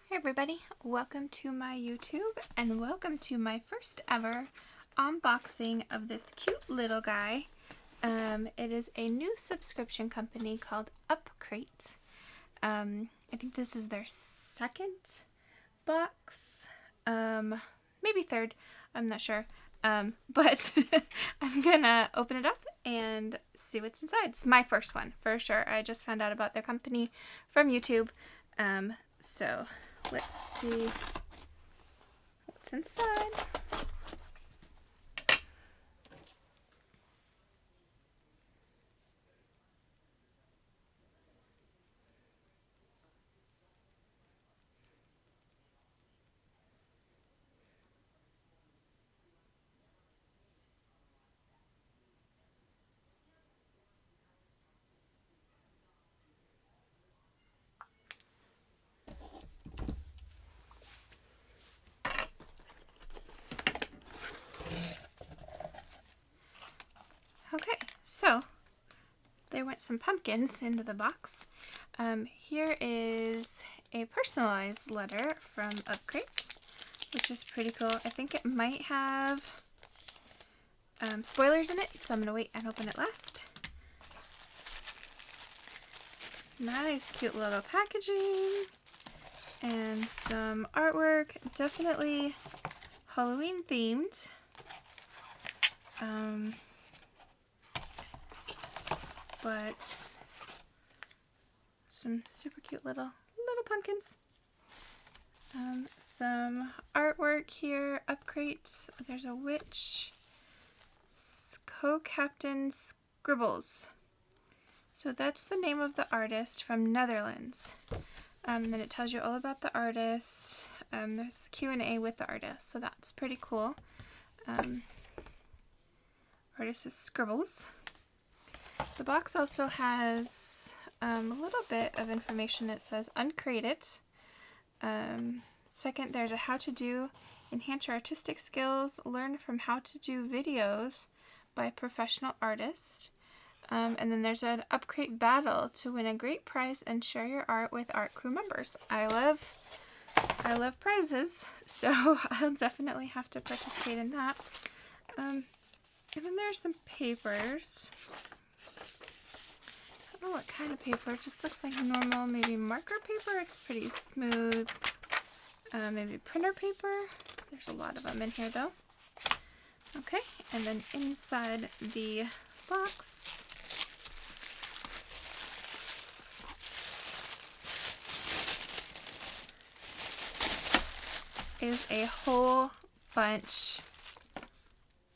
Hey everybody, welcome to my YouTube and welcome to my first ever unboxing of this cute little guy. It is a new subscription company called Upcrate. I think this is their second box, maybe third, I'm not sure. But I'm gonna open it up and see what's inside. It's my first one for sure. I just found out about their company from YouTube. So let's see what's inside. Okay, so there went some pumpkins into the box. Here is a personalized letter from Upcrate, which is pretty cool. I think it might have spoilers in it, so I'm going to wait and open it last. Nice, cute little packaging and some artwork. Definitely Halloween themed. But some super cute little pumpkins. Some artwork here. Upcrate. There's a witch. Co-Captain Scribbles. So that's the name of the artist from Netherlands. Then it tells you all about the artist. There's Q&A with the artist, so that's pretty cool. Artist is Scribbles. The box also has a little bit of information. It says uncrate it. Second, there's a how to do, enhance your artistic skills, learn from how to do videos by a professional artist. And then there's an Upcrate battle to win a great prize and share your art with art crew members. I love prizes, so I'll definitely have to participate in that. And then there's some papers. I don't know what kind of paper. It just looks like normal, maybe marker paper. It's pretty smooth. Maybe printer paper. There's a lot of them in here though. Okay, and then inside the box is a whole bunch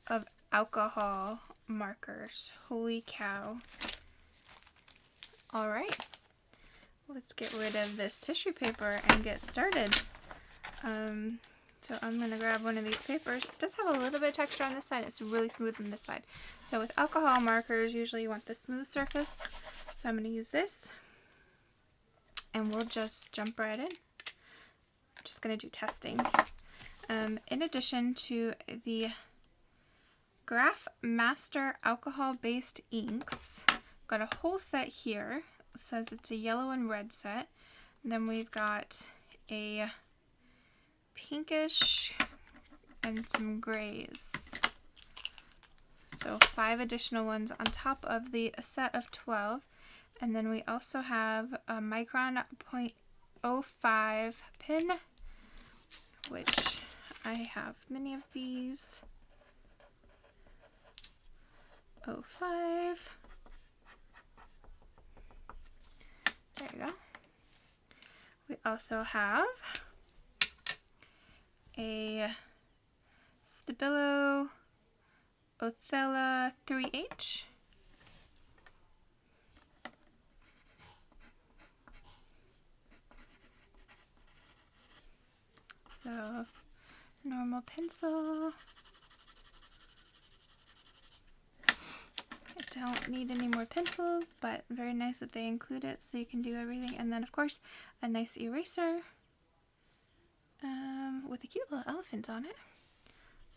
of alcohol markers. Holy cow. Alright, let's get rid of this tissue paper and get started. So I'm going to grab one of these papers. It does have a little bit of texture on this side. It's really smooth on this side. So with alcohol markers, usually you want the smooth surface. So I'm going to use this. And we'll just jump right in. I'm just going to do testing. In addition to the Graph Master alcohol-based inks, got a whole set here. It says it's a yellow and red set. And then we've got a pinkish and some grays. So 5 additional ones on top of the set of 12. And then we also have a micron 0.05 pin, which I have many of these. 05. There you go. We also have a Stabilo Othella 3H. So, normal pencil. I don't need any more pencils, but very nice that they include it so you can do everything. And then, of course, a nice eraser with a cute little elephant on it.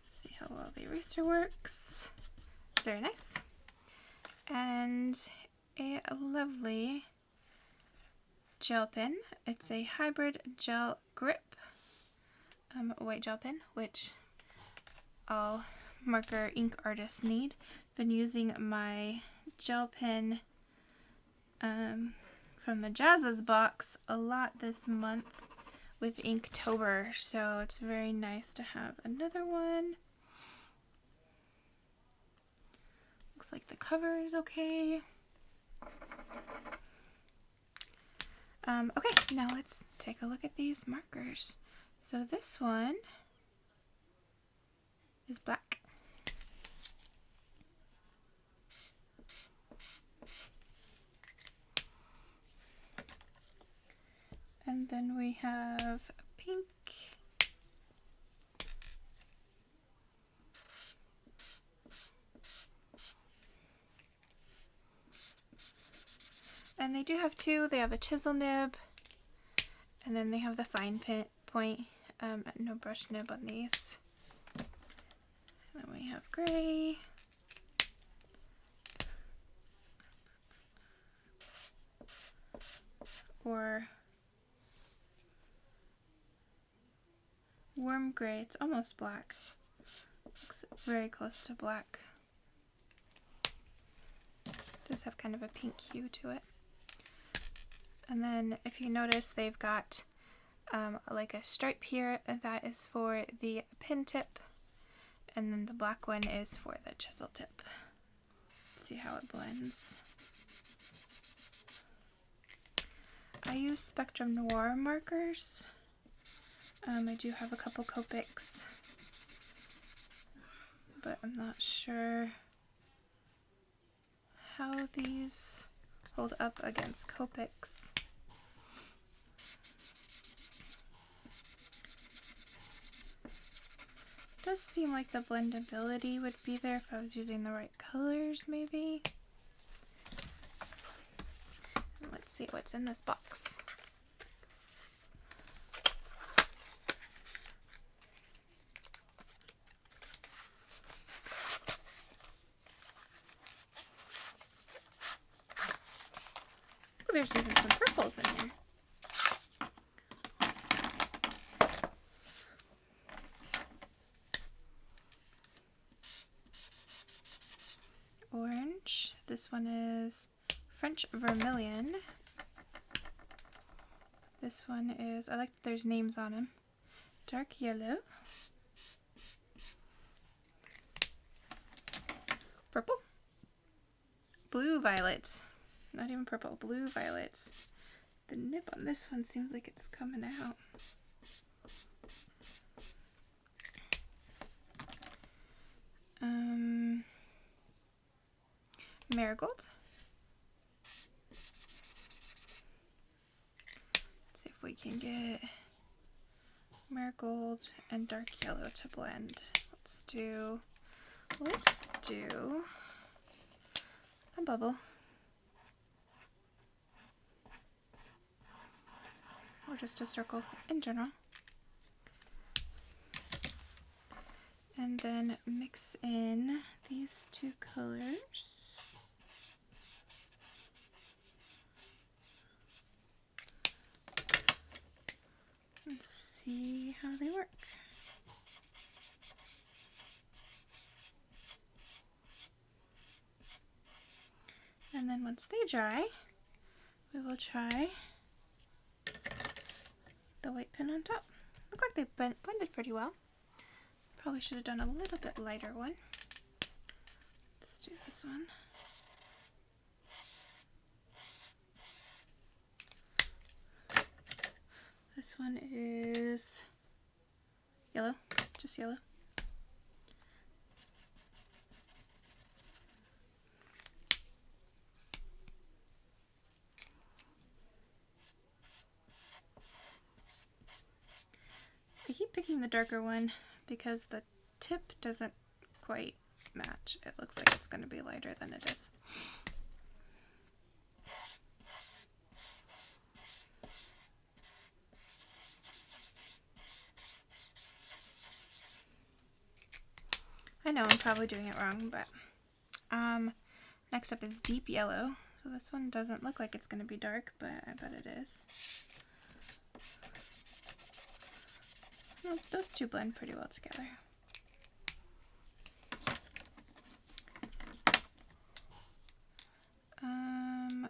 Let's see how well the eraser works. Very nice. And a lovely gel pen. It's a hybrid gel grip white gel pen, which all marker ink artists need. Been using my gel pen from the Jazz's box a lot this month with Inktober, so it's very nice to have another one. Looks like the cover is okay. Okay, now let's take a look at these markers. So this one is black. And then we have pink. And they do have two. They have a chisel nib, and then they have the fine point, no brush nib on these. And then we have gray. Or warm gray. It's almost black. Looks very close to black. Does have kind of a pink hue to it. And then if you notice, they've got like a stripe here, and that is for the pin tip, and then the black one is for the chisel tip. Let's see how it blends. I use Spectrum Noir markers. I do have a couple Copics, but I'm not sure how these hold up against Copics. It does seem like the blendability would be there if I was using the right colors, maybe. And let's see what's in this box. Oh, there's even some purples in here. Orange. This one is French Vermilion. This one is, I like that there's names on them. Dark Yellow. Purple. Blue Violet. Not even purple, blue violets. The nib on this one seems like it's coming out. Marigold. Let's see if we can get marigold and dark yellow to blend. Let's do a bubble. Or just a circle in general. And then mix in these two colors. Let's see how they work. And then once they dry, we will try the white pen on top. Look like they blended pretty well. Probably should have done a little bit lighter one. Let's do this one. This one is yellow, just yellow. I keep picking the darker one because the tip doesn't quite match. It looks like it's going to be lighter than it is. I know I'm probably doing it wrong, but next up is deep yellow. So this one doesn't look like it's going to be dark, but I bet it is. Well, those two blend pretty well together.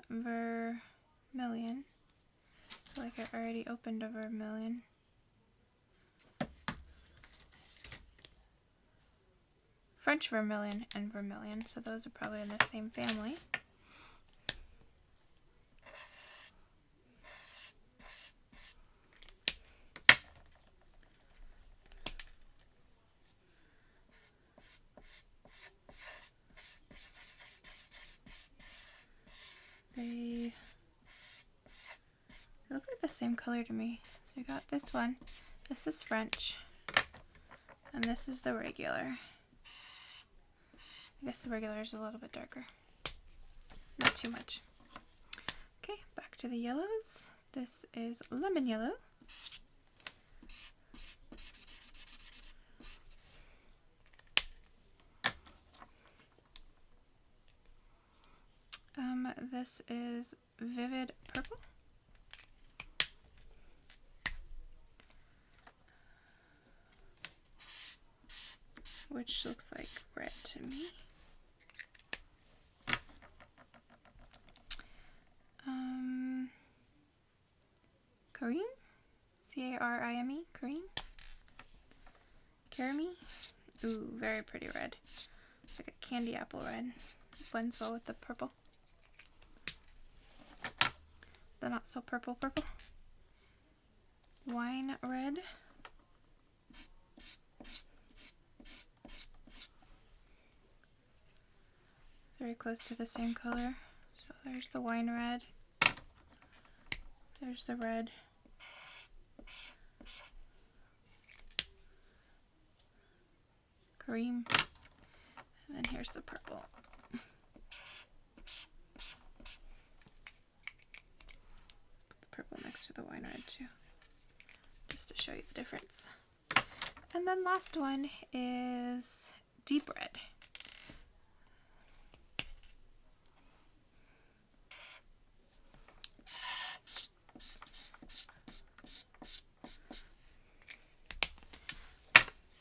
Vermilion. I feel like I already opened a vermilion. French vermilion and vermilion, so those are probably in the same family. They look like the same color to me. So we got this one. This is French. And this is the regular. I guess the regular is a little bit darker. Not too much. Okay, back to the yellows. This is lemon yellow. This is vivid purple. Which looks like red to me. Carime? C-A-R-I-M-E? Carime? Carime? Ooh, very pretty red. It's like a candy apple red. Blends well with the purple. The not so purple. Wine red. Very close to the same color. So there's the wine red. There's the red. Cream. And then here's the purple. Put the purple next to the wine red too, just to show you the difference. And then last one is deep red.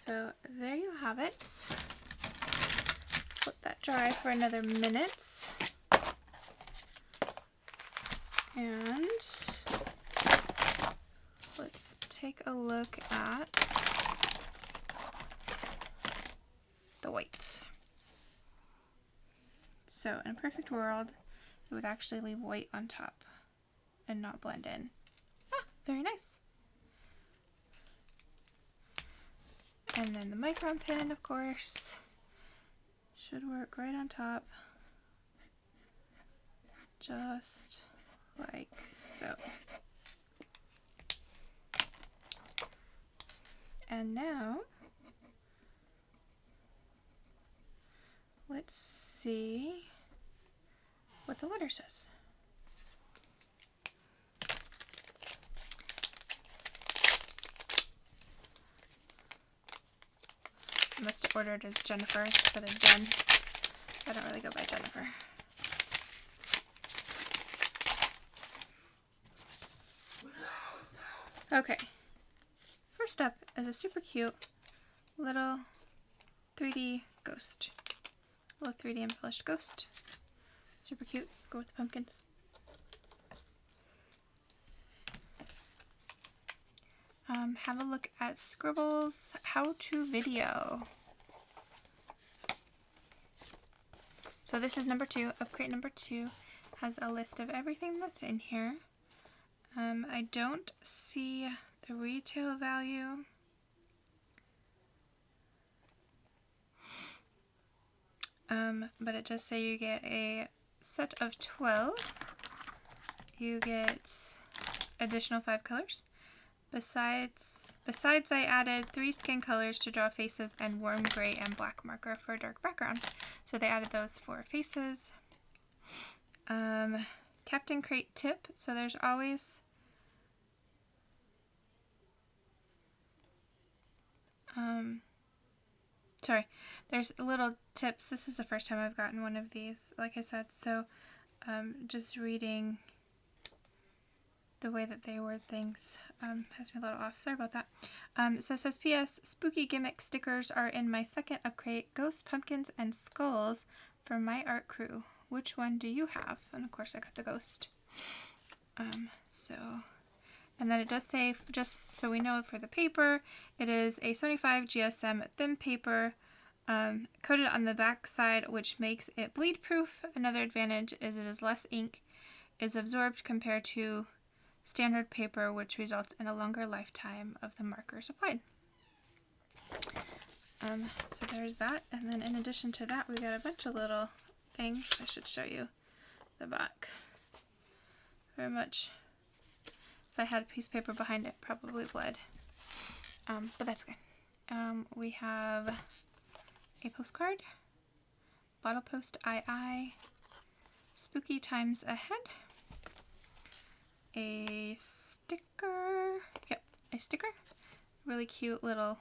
So there you have it. Let that dry for another minute. And let's take a look at the white. So in a perfect world, it would actually leave white on top and not blend in. Ah, very nice. And then the micron pen, of course, should work right on top, just like so. And now, let's see what the letter says. I must have ordered as Jennifer instead of Jen. I don't really go by Jennifer. Okay. First up is a super cute little 3D ghost. A little 3D embellished ghost. Super cute. Go with the pumpkins. Have a look at Scribble's how-to video. So this is number 2. Upcrate number 2 has a list of everything that's in here. I don't see the retail value. But it does say you get a set of 12. You get additional 5 colors. Besides, I added 3 skin colors to draw faces and warm gray and black marker for dark background. So they added those for faces. Captain Crate tip. So there's always there's little tips. This is the first time I've gotten one of these, like I said. So just reading the way that they word things has me a little off. Sorry about that. So it says, P.S. Spooky gimmick stickers are in my second Upcrate, Ghost, Pumpkins, and Skulls for my art crew. Which one do you have? And of course I got the Ghost. And then it does say, just so we know for the paper, it is a 75 GSM thin paper coated on the back side, which makes it bleed proof. Another advantage is it is less ink is absorbed compared to standard paper, which results in a longer lifetime of the markers applied. So there's that. And then in addition to that, we got a bunch of little things. I should show you the back. Very much. If I had a piece of paper behind it, probably bled. But that's okay. We have a postcard, bottle post II, spooky times ahead, a sticker, a sticker, really cute little,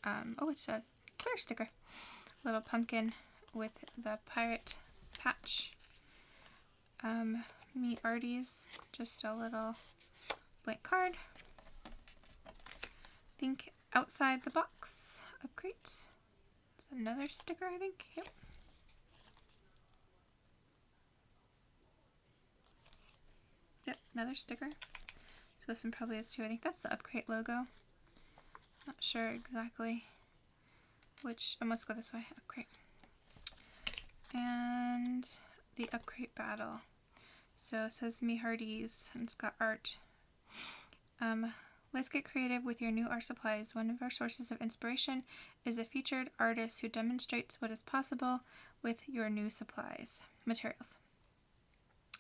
oh, it's a clear sticker, little pumpkin with the pirate patch, me arties, just a little blank card. Think outside the box Upcrate. It's another sticker, I think. Yep. Yep, another sticker. So this one probably is too. I think that's the Upcrate logo. Not sure exactly which. Let's go this way. Upcrate. And the Upcrate battle. So it says Me Hearties and it's got art. Let's get creative with your new art supplies. One of our sources of inspiration is a featured artist who demonstrates what is possible with your new supplies, materials.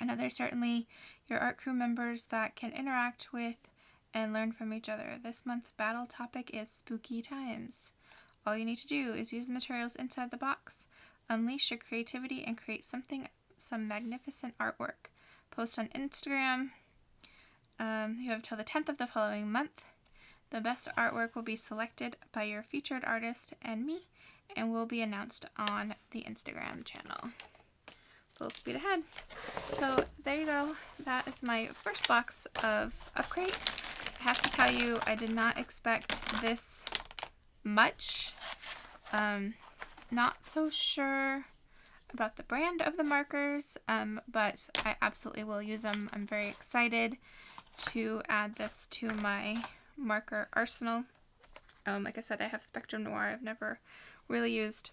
Another, certainly your art crew members that can interact with and learn from each other. This month's battle topic is spooky times. All you need to do is use the materials inside the box, unleash your creativity, and create some magnificent artwork. Post on Instagram. You have till the 10th of the following month. The best artwork will be selected by your featured artist and me, and will be announced on the Instagram channel. Full speed ahead. So there you go. That is my first box of Upcrate. I have to tell you, I did not expect this much. Not so sure about the brand of the markers, but I absolutely will use them. I'm very excited to add this to my marker arsenal. Like I said, I have Spectrum Noir. I've never really used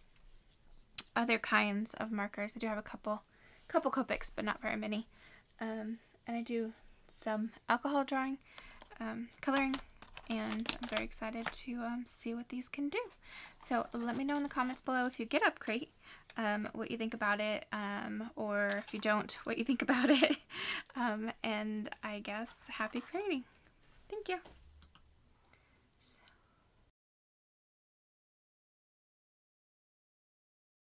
other kinds of markers. I do have a couple Copics, but not very many. And I do some alcohol drawing, coloring, and I'm very excited to see what these can do. So let me know in the comments below if you get Upcrate, what you think about it, or if you don't, what you think about it. And I guess happy creating. Thank you.